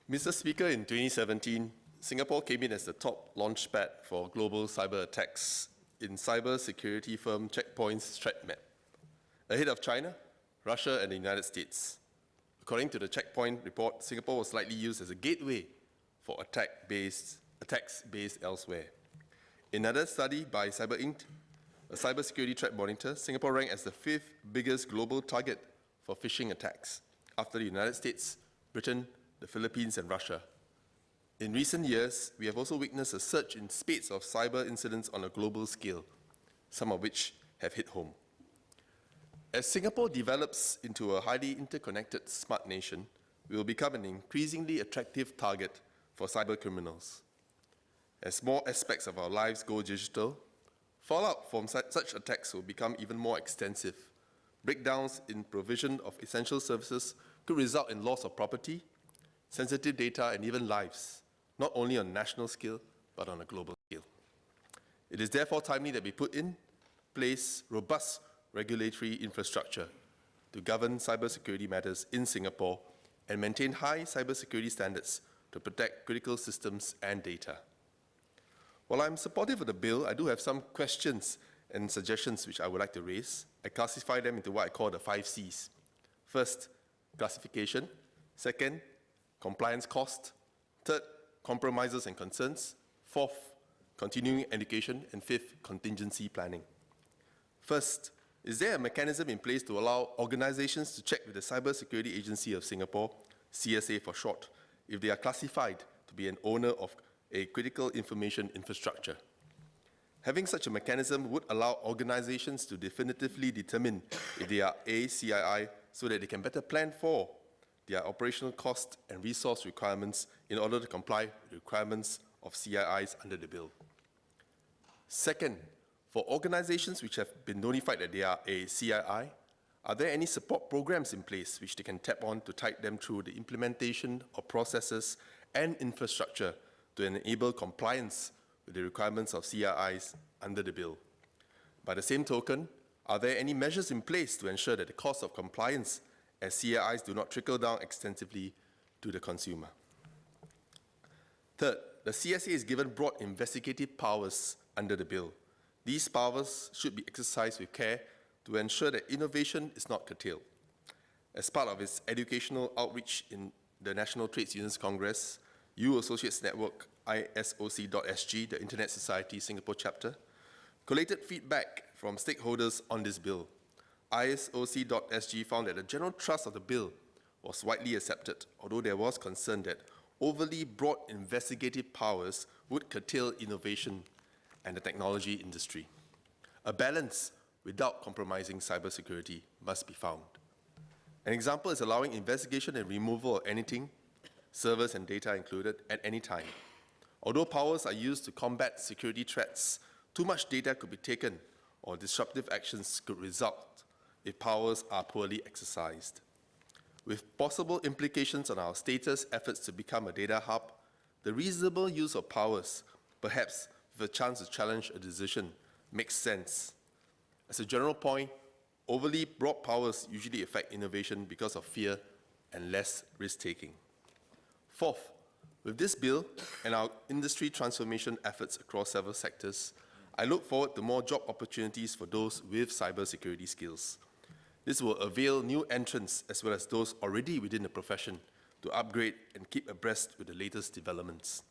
Mr. Speaker, in 2017, Singapore came in as the top launchpad for global cyber attacks in cybersecurity firm Checkpoint's threat map, ahead of China, Russia, and the United States. According to the Checkpoint report, Singapore was likely used as a gateway for attacks based elsewhere. In another study by Cyber Inc., a cybersecurity threat monitor, Singapore ranked as the 5th biggest global target for phishing attacks, after the United States, Britain, the Philippines, and Russia. In recent years, we have also witnessed a surge in spate of cyber incidents on a global scale, some of which have hit home. As Singapore develops into a highly interconnected smart nation, we will become an increasingly attractive target for cyber criminals. As more aspects of our lives go digital, fallout from such attacks will become even more extensive. Breakdowns in provision of essential services could result in loss of property, sensitive data, and even lives, not only on a national scale, but on a global scale. It is therefore timely that we put in place robust regulatory infrastructure to govern cybersecurity matters in Singapore and maintain high cybersecurity standards to protect critical systems and data. While I'm supportive of the bill, I do have some questions and suggestions which I would like to raise. I classify them into what I call the 5 Cs. First, classification. Second, compliance cost. Third, compromises and concerns. Fourth, continuing education. And fifth, contingency planning. First, is there a mechanism in place to allow organizations to check with the Cybersecurity Agency of Singapore, CSA for short, if they are classified to be an owner of a critical information infrastructure? Having such a mechanism would allow organizations to definitively determine if they are a CII so that they can better plan for their operational cost and resource requirements in order to comply with the requirements of CIIs under the bill. Second, for organizations which have been notified that they are a CII, are there any support programs in place which they can tap on to tide them through the implementation of processes and infrastructure to enable compliance with the requirements of CIIs under the bill? By the same token, are there any measures in place to ensure that the cost of compliance as CIIs do not trickle down extensively to the consumer? Third, the CSA is given broad investigative powers under the bill. These powers should be exercised with care to ensure that innovation is not curtailed. As part of its educational outreach in the National Trades Unions Congress, U Associates Network, ISOC.SG, the Internet Society Singapore chapter, collated feedback from stakeholders on this bill. ISOC.SG found that the general thrust of the bill was widely accepted, although there was concern that overly broad investigative powers would curtail innovation and the technology industry. A balance without compromising cybersecurity must be found. An example is allowing investigation and removal of anything, servers and data included, at any time. Although powers are used to combat security threats, too much data could be taken or disruptive actions could result if powers are poorly exercised. With possible implications on our status efforts to become a data hub, the reasonable use of powers, perhaps with a chance to challenge a decision, makes sense. As a general point, overly broad powers usually affect innovation because of fear and less risk-taking. Fourth, with this bill and our industry transformation efforts across several sectors, I look forward to more job opportunities for those with cybersecurity skills. This will avail new entrants as well as those already within the profession to upgrade and keep abreast with the latest developments.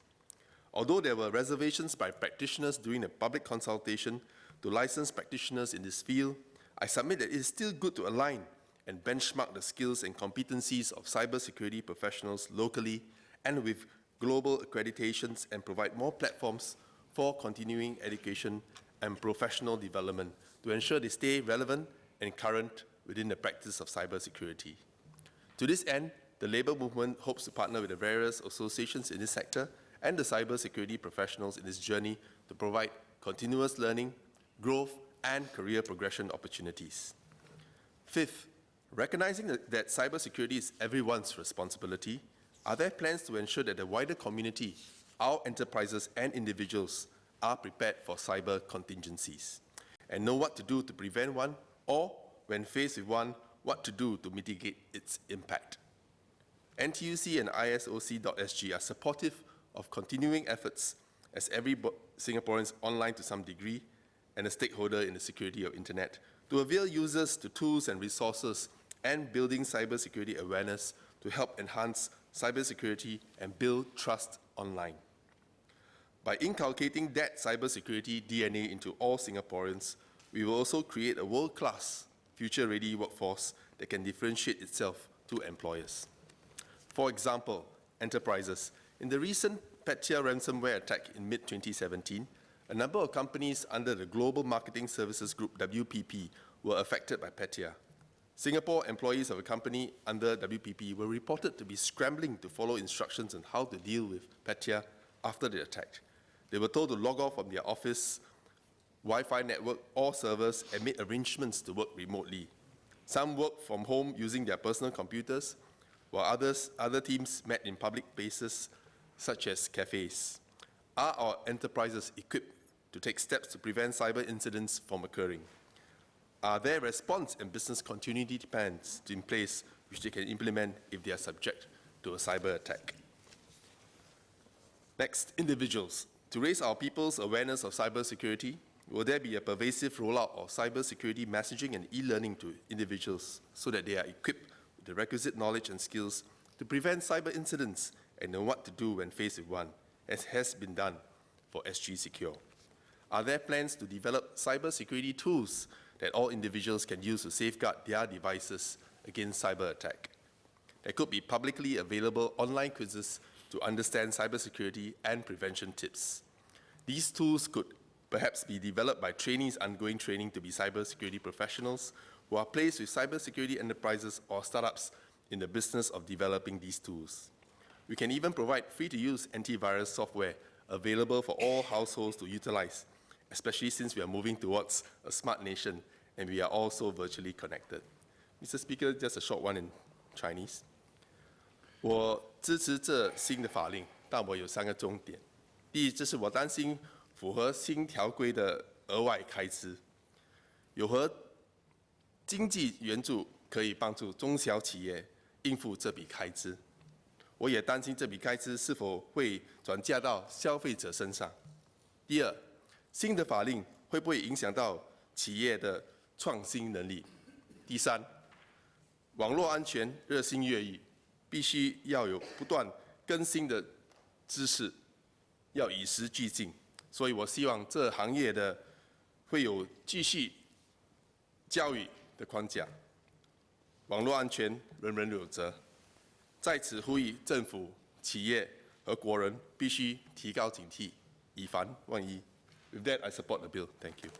Although there were reservations by practitioners during the public consultation to licensed practitioners in this field, I submit that it is still good to align and benchmark the skills and competencies of cybersecurity professionals locally and with global accreditations and provide more platforms for continuing education and professional development to ensure they stay relevant and current within the practice of cybersecurity. To this end, the Labour Movement hopes to partner with the various associations in this sector and the cybersecurity professionals in this journey to provide continuous learning, growth, and career progression opportunities. Fifth, recognizing that cybersecurity is everyone's responsibility, are there plans to ensure that the wider community, our enterprises and individuals, are prepared for cyber contingencies and know what to do to prevent one, or when faced with one, what to do to mitigate its impact? NTUC and ISOC.SG are supportive of continuing efforts as every Singaporean is online to some degree and a stakeholder in the security of internet to avail users to tools and resources and building cybersecurity awareness to help enhance cybersecurity and build trust online. By inculcating that cybersecurity DNA into all Singaporeans, we will also create a world-class, future-ready workforce that can differentiate itself to employers. For example, enterprises. In the recent Petya ransomware attack in mid-2017, a number of companies under the Global Marketing Services Group, WPP, were affected by Petya. Singapore employees of a company under WPP were reported to be scrambling to follow instructions on how to deal with Petya after the attack. They were told to log off from their office, Wi-Fi network, or servers and made arrangements to work remotely. Some worked from home using their personal computers, while other teams met in public places such as cafes. Are our enterprises equipped to take steps to prevent cyber incidents from occurring? Are there response and business continuity plans in place which they can implement if they are subject to a cyber attack? Next, individuals. To raise our people's awareness of cybersecurity, will there be a pervasive rollout of cybersecurity messaging and e-learning to individuals so that they are equipped with the requisite knowledge and skills to prevent cyber incidents and know what to do when faced with one, as has been done for SG Secure? Are there plans to develop cybersecurity tools that all individuals can use to safeguard their devices against cyber attack? There could be publicly available online quizzes to understand cybersecurity and prevention tips. These tools could perhaps be developed by trainees undergoing training to be cybersecurity professionals who are placed with cybersecurity enterprises or startups in the business of developing these tools. We can even provide free-to-use antivirus software available for all households to utilize, especially since we are moving towards a smart nation and we are also virtually connected. Mr. Speaker, just a short one in Chinese. 我支持这新的法令，但我有3个重点。第一，这是我担心符合新条规的额外开支，有何经济援助可以帮助中小企业应付这笔开支？我也担心这笔开支是否会转嫁到消费者身上。第二，新的法令会不会影响到企业的创新能力？第三，网络安全日新月异，必须要有不断更新的知识，要与时俱进。所以我希望这行业的会有继续教育的框架。网络安全人人有责。在此呼吁政府、企业和国人必须提高警惕，以防万一。With that, I support the bill. Thank you.